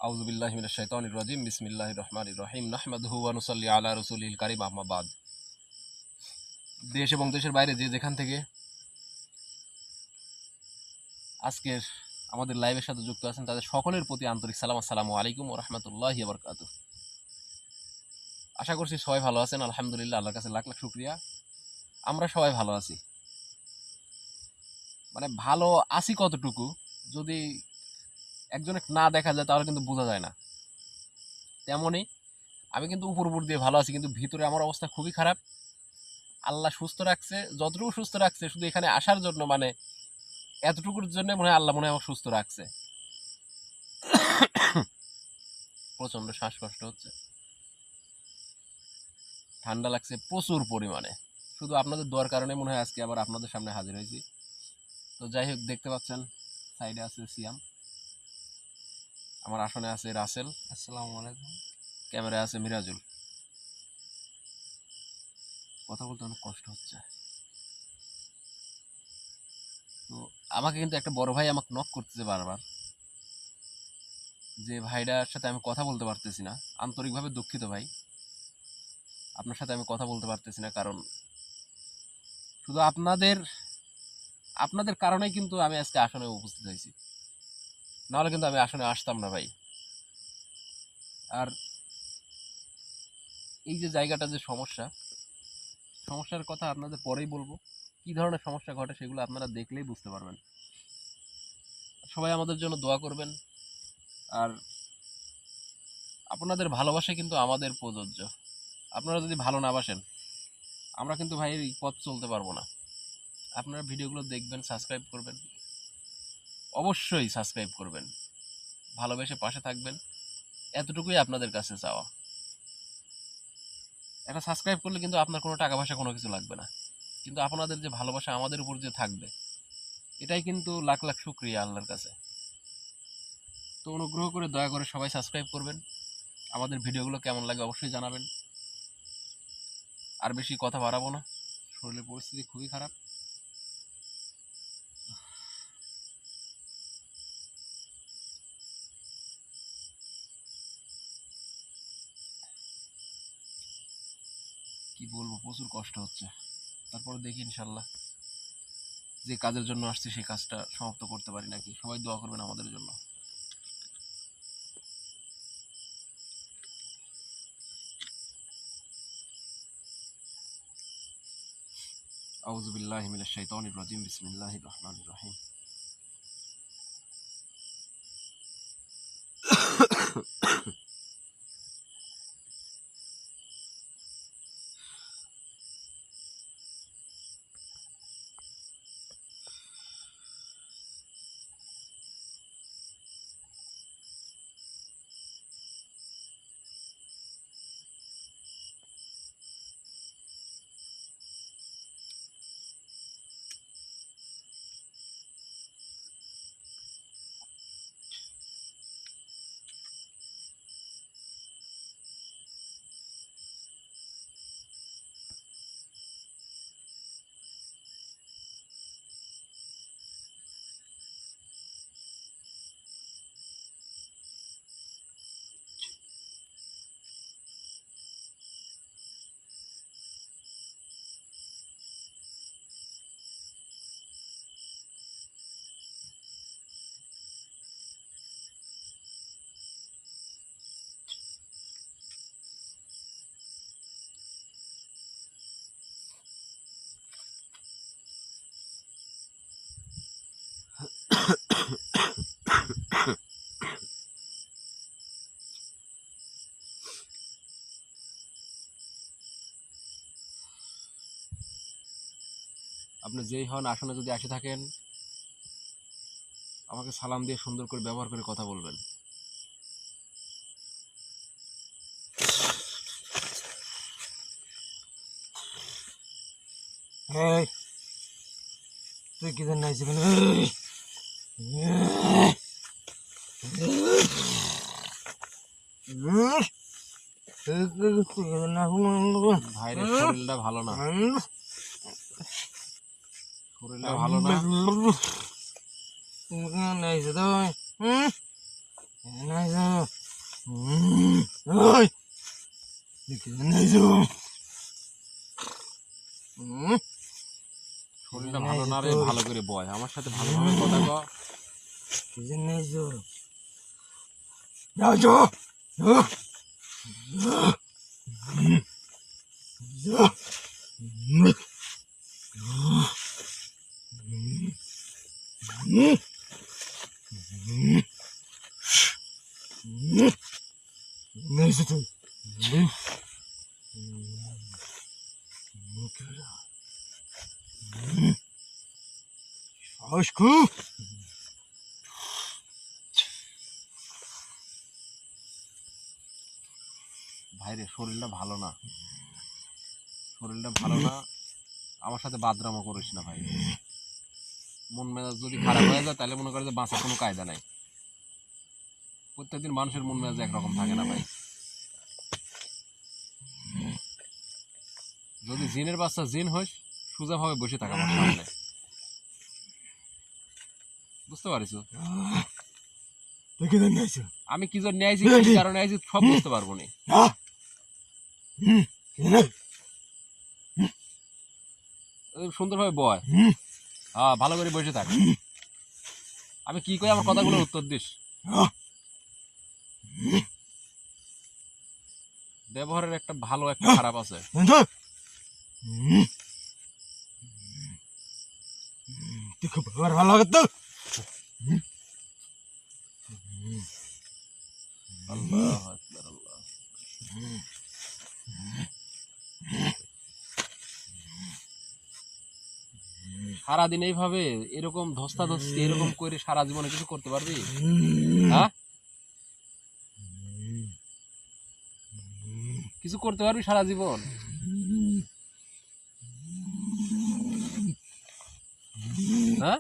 আউযু বিল্লাহি মিনাশ শাইতানির রাজিম বিসমিল্লাহির রহমানির রহিম নাহমাদুহু ওয়া নুসাল্লি আলা রাসূলিল কারীম আম্মা বাদ। দেশ এবং দেশের বাইরে যে যেখান থেকে আজকের আমাদের লাইভের সাথে যুক্ত আছেন তাদের সকলের প্রতি আন্তরিক সালাম। আসসালামু আলাইকুম ওয়া রাহমাতুল্লাহি ওয়া বারাকাতুহু। আশা করছি সবাই ভালো আছেন। আলহামদুলিল্লাহ, আল্লাহর কাছে লাখ লাখ শুকরিয়া। আমরা সবাই ভালো আছি। মানে ভালো আছি কতটুকু যদি একজনে না দেখা যায় তাহলে কিন্তু বোঝা যায় না। তেমনই আমি কিন্তু উপর দিয়ে ভালো আছি, কিন্তু ভিতরে আমার অবস্থা খুবই খারাপ। আল্লাহ সুস্থ রাখছে, যতটুকু সুস্থ রাখছে শুধু এখানে আসার জন্য, মানে এতটুকুর জন্য মনে হয় আল্লাহ মনে হয় আমাকে সুস্থ রাখছে। প্রচন্ড শ্বাসকষ্ট হচ্ছে, ঠান্ডা লাগছে প্রচুর পরিমাণে। শুধু আপনাদের দোয়ার কারণে মনে হয় আজকে আবার আপনাদের সামনে হাজির হয়েছি। তো যাই হোক, দেখতে পাচ্ছেন সাইডে আছে সিয়াম, আমার আসনে আছে রাসেল, আসসালামু আলাইকুম। ক্যামেরায় আছে মিরাজুল। কথা বলতে অনেক কষ্ট হচ্ছে। তো আমাকে কিন্তু একটা বড় ভাই আমাকে নক করতেছে বারবার, যে ভাইটার সাথে আমি কথা বলতে পারতেছি না। আন্তরিকভাবে দুঃখিত ভাই, আপনার সাথে আমি কথা বলতে পারতেছি না, কারণ শুধু আপনাদের কারণেই কিন্তু আমি আজকে আসনে উপস্থিত হয়েছি, নাহলে কিন্তু আমি আসনে আসতাম না ভাই। আর এই যে জায়গাটা যে সমস্যার কথা আপনাদের পরেই বলবো। কি ধরনের সমস্যা ঘটে সেগুলো আপনারা দেখলেই বুঝতে পারবেন। সবাই আমাদের জন্য দোয়া করবেন। আর আপনাদের ভালোবাসা কিন্তু আমাদের প্রযোজ্য। আপনারা যদি ভালো না বাসেন, আমরা কিন্তু ভাই এই পথ চলতে পারবো না। আপনারা ভিডিওগুলো দেখবেন, সাবস্ক্রাইব করবেন, অবশ্যই সাবস্ক্রাইব করবেন, ভালোবেসে পাশে থাকবেন, এতটুকুই আপনাদের কাছে চাওয়া। একটা সাবস্ক্রাইব করলে কিন্তু আপনার কোনো টাকা পয়সা কোনো কিছু লাগবে না, কিন্তু আপনাদের যে ভালোবাসা আমাদের উপর যে থাকবে, এটাই কিন্তু লাখ লাখ শুকরিয়া আল্লাহর কাছে। তো অনুগ্রহ করে দয়া করে সবাই সাবস্ক্রাইব করবেন। আমাদের ভিডিওগুলো কেমন লাগে অবশ্যই জানাবেন। আর বেশি কথা বাড়াবো না, শরীরের পরিস্থিতি খুবই খারাপ। কি বলবো, প্রচুর কষ্ট হচ্ছে। তারপরে দেখি ইনশাল্লাহ যে কাজের জন্য আসছি সেই কাজটা সমাপ্ত করতে পারি নাকি। সবাই দোয়া করবেন আমাদের জন্য। আউযু বিল্লাহি মিনাশ শাইতানির রাজিম বিসমিল্লাহির রহমানির রহিম। আপনি যেই হন, আসনে যদি আসে থাকেন, আমাকে সালাম দিয়ে সুন্দর করে ব্যবহার করে কথা বলবেন। এই তুই কি জন্য আইছিস এখানে? ভাইরের শরীরটা ভালো না, শরীরটা ভালো না। নাইছো ওই তুই কিজন নাইছো শরীরটা ভালো না রে, ভালো করে বয় আমার সাথে, ভালোভাবে কথা কও। কিজন নাইছো যাও যাও নাইছো তুই আশকু ভাইরে শরীরটা ভালো না, শরীরটা ভালো না, আমার সাথে বাদরামো করিস না ভাই। মন মেজাজ যদি খারাপ হয়ে যায় তাহলে মনে করে যে বাঁচার কোনো কায়দা নাই। প্রত্যেকদিন মানুষের মন মেজাজ একরকম থাকে না ভাই। যদি জিনের বাচ্চা জিন হইস, সোজাভাবে বসে থাকা আমার সামনে, বুঝতে পারিস? তুই কিজন নাইছো আমি কি জন্য আইছি, কি কারণে আইছি সব বুঝতে পারবো না। সুন্দরভাবে বয়, হ্যাঁ ভালো করে বসে থাক। আমি কি কই আমার কথাগুলোর উত্তর দিস। ব্যবহারের একটা ভালো একটা খারাপ আছে। তুই খুব ভালো লাগে তো আল্লাহু আকবার, আল্লাহ। সারাদিন এইভাবে এরকম ধস্তাধস্তি এরকম করে সারা জীবনে কিছু করতে পারবি? হ্যাঁ, কিছু করতে পারবি সারা জীবন? হ্যাঁ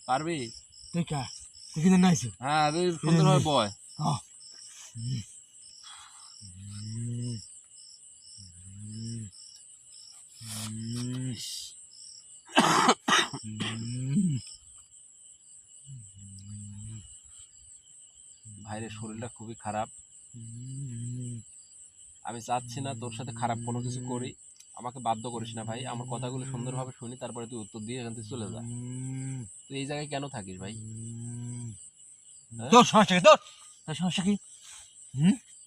পারবি? তুই কিজন নাইছো হ্যাঁ তুই সুন্দরভাবে বয়। ভাইরে শরীরটা খুবই খারাপ, আমি চাচ্ছি না তোর সাথে খারাপ কোনো কিছু করি। আমাকে বাধ্য করিস না ভাই, আমার কথাগুলো সুন্দরভাবে শুনি তারপরে তুই উত্তর দিয়ে এখান থেকে চলে যা। তুই এই জায়গায় কেন থাকিস ভাই? তোর সমস্যা কি? তোর সমস্যা কি?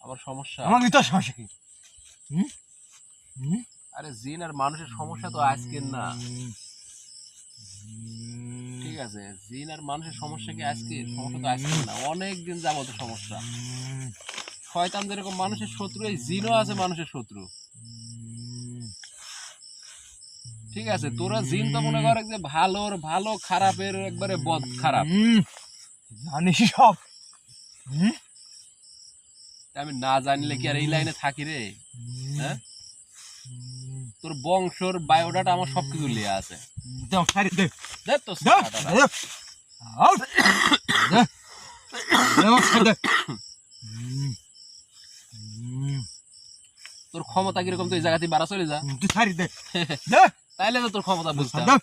আমার সমস্যা? আমার তোর সমস্যা কি? আরে জিন আর মানুষের সমস্যা তো আজকের না, ঠিক আছে? জিন আর মানুষের সমস্যা কি আজকের? সমস্যা তো আজকের না, অনেক দিন যাবত সমস্যা। শয়তান যেরকম মানুষের শত্রু, এই জিনও আছে মানুষের শত্রু, ঠিক আছে? তোরা জিন তো মনে করে যে ভালোর ভালো, খারাপের একবারে বদ খারাপ। জানিস সব আমি না জানলে কি আর এই লাইনে থাকি রে? হ্যাঁ, তোর বংশর বায়োডাটা আমার সবকিছু লিয়ে আছে। দেখ তো তোর ক্ষমতা কিরকম, তুই এই জায়গা থেকে বাড়া চলে যা, তাইলে তো তোর ক্ষমতা বুঝতে হবে।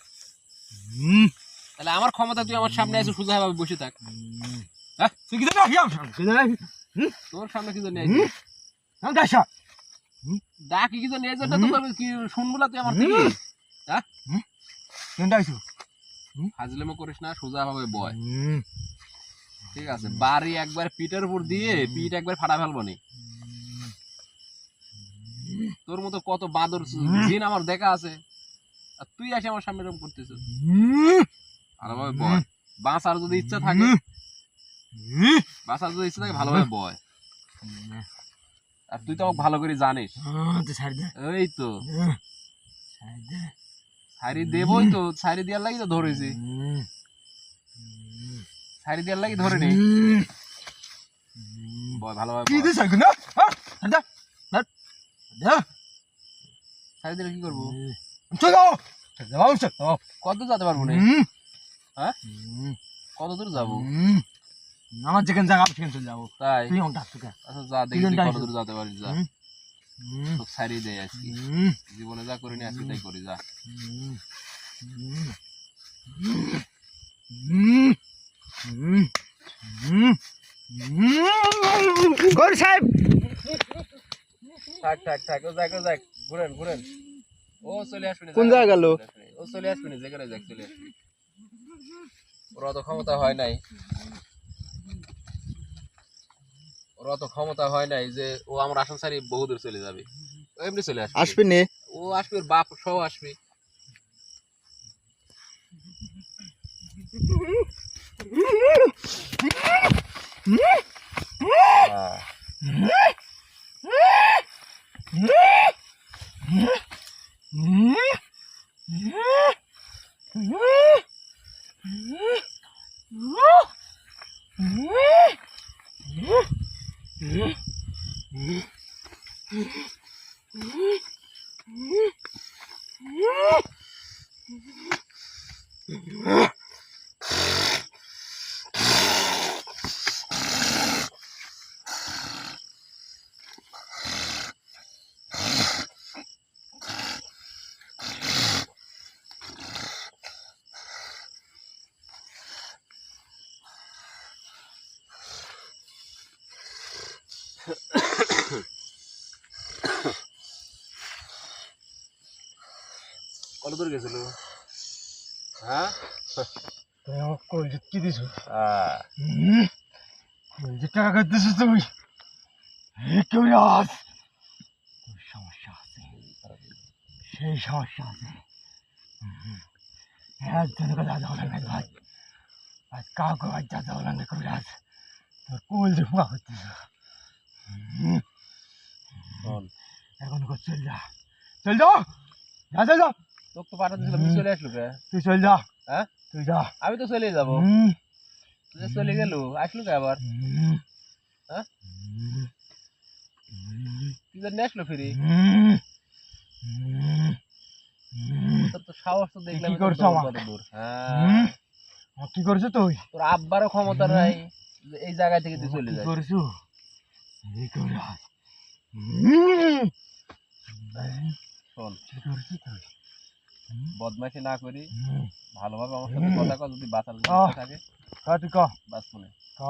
তাহলে আমার ক্ষমতা তুই আমার সামনে এসে সোজা ভাবে বসে থাক। তোর সামনে কি জন্য ডাকি, কি জন্য এই জন্য তোর কি শুনবো না তুই আমার থেকে? হাজলেমো করিস না, সোজা ভাবে বয়, ঠিক আছে? বাড়ি একবার পিঠের উপর দিয়ে পিঠ একবার ফাটা ফেলবো নি। তোর মতো কত বাদর জিন আমার দেখা আছে, আর তুই আসে আমার সামনে এরকম করতেছ। ভালোভাবে বয়, বাঁচার যদি ইচ্ছা থাকে, বাঁচার যদি ইচ্ছা থাকে ভালোভাবে বয়। আর তুই তো আমাকে ভালো করে জানিস। এই তো ছাড়ি দেবই তো, ছাড়ি দেওয়ার লাগি তো ধরেছি, ছাড়ি দেওয়ার লাগি ধরে নি। বয় ভালোভাবে, ছাড়ি দিলে কি করবো? কত যেতে পারবো না? হ্যাঁ কত দূর যাবো? আমার যেখানে জায়গা সেখানে চলে যাবো। তাই? আচ্ছা যা দেখি কত দূর যেতে পারিস, যা। তোকে ছাড়িয়ে দেয় আজকে, জীবনে যা করিনি আজকে তাই করি, যা। গরু সাহেব থাক থাক থাক, ও যাক ও যাক, ঘুরেন ঘুরেন। ও চলে আসবে, কোন জায়গায় গেল? ও চলে আসবে না, যেখানে যাক চলে আসবে। ওর অত ক্ষমতা হয় নাই, ওর অত ক্ষমতা হয় নাই যে ও আমার আসন সারি বহু দূর চলে যাবে। ও এমনি চলে আসবে। আসবে নে ও আসবে, ওর বাপ সহ আসবে। কত দূর গেছিল? হ্যাঁ, কি দিছো? আহ, যে টাকা করে দিছো তুমি, কেউ আস সমস্যা আছে, সেই সমস্যা আছে। একজনের কথা যাওয়া নাই ভাই, আজ কাউকে বাচ্চা যাওয়া না করে আজ তোর কোল যে ফুয়া করতেছ। শোন, এখন চল যা, চল যাও, যা চল যা। তোকে তো পাঠা দিয়েছিলাম, তুই চলে আসলো কে? তুই চল যা, হ্যাঁ, তুই যা। আমি তো চলে যাবো। তুই যে চলে গেল, আসলো কে আবার? হ্যাঁ, তুই যে নিয়ে আসলো ফিরি, তোর তো সাহস তো দেখলাম। কি করছো কত দূর? হ্যাঁ, কি করছো তুই? তোর আব্বারও ক্ষমতা নাই যে এই জায়গা থেকে তুই চলে কি যাস। করছো? শোন, কি করছো তুই? বদমাইশি না করি, ভালোভাবে আমার সাথে কথা কর। যদি বাঁচার আহ। ইচ্ছা থাকে তুই ক বাঁচবো না। ক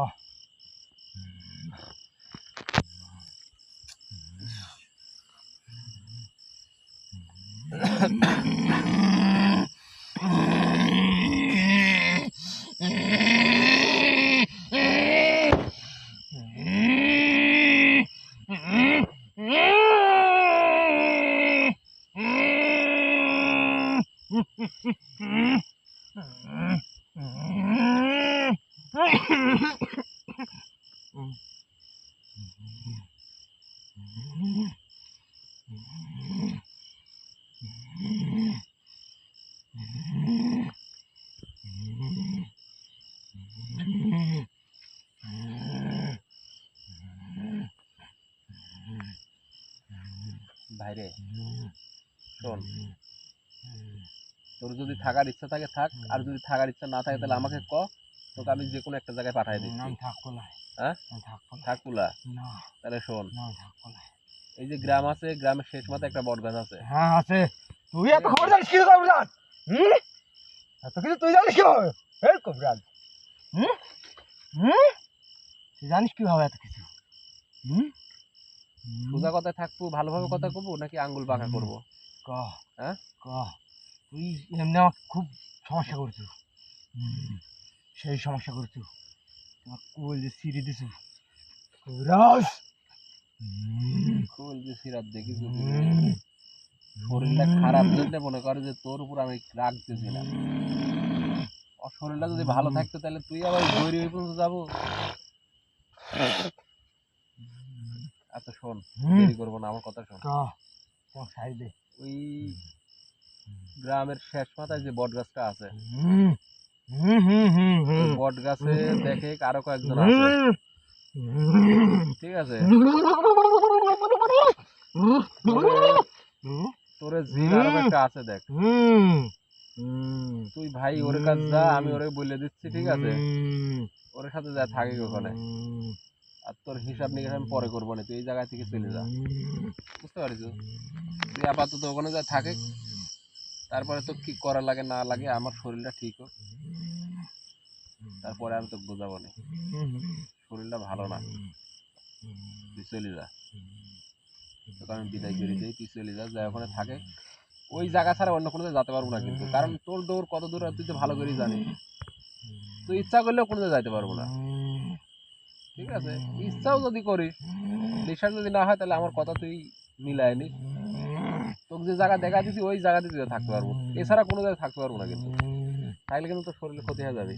ভাইরে, শোন, তোর যদি থাকার ইচ্ছা থাকে থাক, আর যদি থাকার ইচ্ছা না থাকে তাহলে আমাকে ক, তোকে আমি যে কোনো একটা জায়গায় পাঠিয়ে দিচ্ছি। থাকবো না, হ্যাঁ, থাকবো না, থাকুলা। না তাহলে শোন, থাকবো না। এই যে গ্রাম আছে, গ্রামের শেষ মাথায় একটা বট গাছ আছে। হ্যাঁ আছে। তুই এত খবর জানিস কি কবিরাজ? এত কিছু তুই জানিস কি হবে? এই কবিরাজ, হুম হুম তুই জানিস কি হবে এত কিছু? সোজা কথায় থাকবো, ভালোভাবে কথা কবো নাকি আঙ্গুল বাঁকা করবো? ক হ্যাঁ, ক তুই এমনি আমাকে খুব সমস্যা করছো, সেই সমস্যা করছো। তোমার কোল যে সিঁড়ি দিছো কবিরাজ, কোল যে সিরাত দেখিস, শরীরটা খারাপ জন্য মনে করে যে তোর উপর আমি রাখতেছি না। ওর শরীরটা যদি ভালো থাকতো তাহলে তুই আবার গৌরী ওই পর্যন্ত যাবো। আচ্ছা শোন, দেরি করবো না, আমার কথা শোন। সাইডে ওই গ্রামের শেষ মাথায় যে বট গাছটা আছে, ওই বট গাছে দেখে আরো কয়েকজন আছে, ঠিক আছে? তোরে জিন আরো একটা আছে দেখ। তুই ভাই ওর কাছে যা, আমি ওরে বলে দিচ্ছি, ঠিক আছে? ওর সাথে যা থাকি ওখানে। আর তোর হিসাব নিকাশ আমি পরে করবো না, তুই এই জায়গা থেকে চলে যা, বুঝতে পারিস? তুই আপাতত ওখানে যা থাকে, তারপরে তো কি করা লাগে না লাগে আমার শরীরটা ঠিক হোক, তারপরে আমি তোকে বোঝাবো না। শরীরটা ভালো না, তুই চলে যা, তোকে আমি বিদায় করে দিই, তুই চলে যা, যা ওখানে থাকে, ওই জায়গা ছাড়া অন্য কোনো জায়গায় যেতে পারবো না কিন্তু, কারণ তোর দৌড় কত দূর তুই তো ভালো করেই জানিস, তুই ইচ্ছা করলেও কোনো জায়গায় যাইতে পারবো না, ঠিক আছে? ইচ্ছাও যদি করিস, নেশার যদি না হয়, তাহলে আমার কথা তুই মিলায় নিস, তোকে যে জায়গা দেখা দিছি ওই জায়গাতে তুই থাকতে পারবো, এছাড়া কোনো জায়গায় থাকতে পারবো না কিন্তু, তাইলে কিন্তু তোর শরীরে ক্ষতি হয়ে যাবে।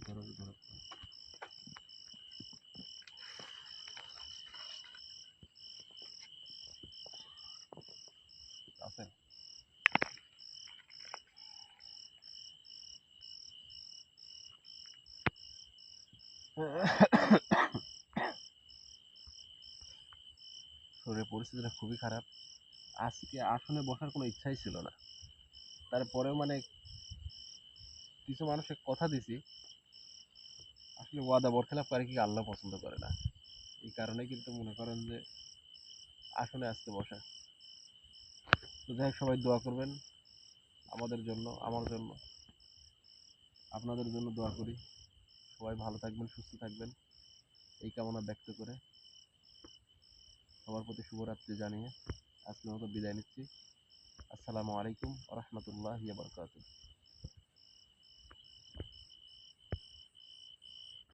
ধরো, ধরো। আছে। শরীরের পরিস্থিতিটা খুবই খারাপ, আজকে আসনে বসার কোনো ইচ্ছাই ছিল না, তারপরেও মানে কিছু মানুষের কথা দিছি, আসলে ওয়াদা বরখেলাপ করে কি আল্লাহ পছন্দ করে না, এই কারণে কিন্তু মনে করেন যে আসনে আজকে বসা। তো যাই হোক, সবাই দোয়া করবেন আমাদের জন্য, আমার জন্য, আপনাদের জন্য দোয়া করি, সবাই ভালো থাকবেন, সুস্থ থাকবেন, এই কামনা ব্যক্ত করে সবার প্রতি শুভরাত্রি জানিয়ে আজকের মতো বিদায় নিচ্ছি। আসসালামু আলাইকুম ওয়া রাহমাতুল্লাহি ওয়া বারাকাতুহু।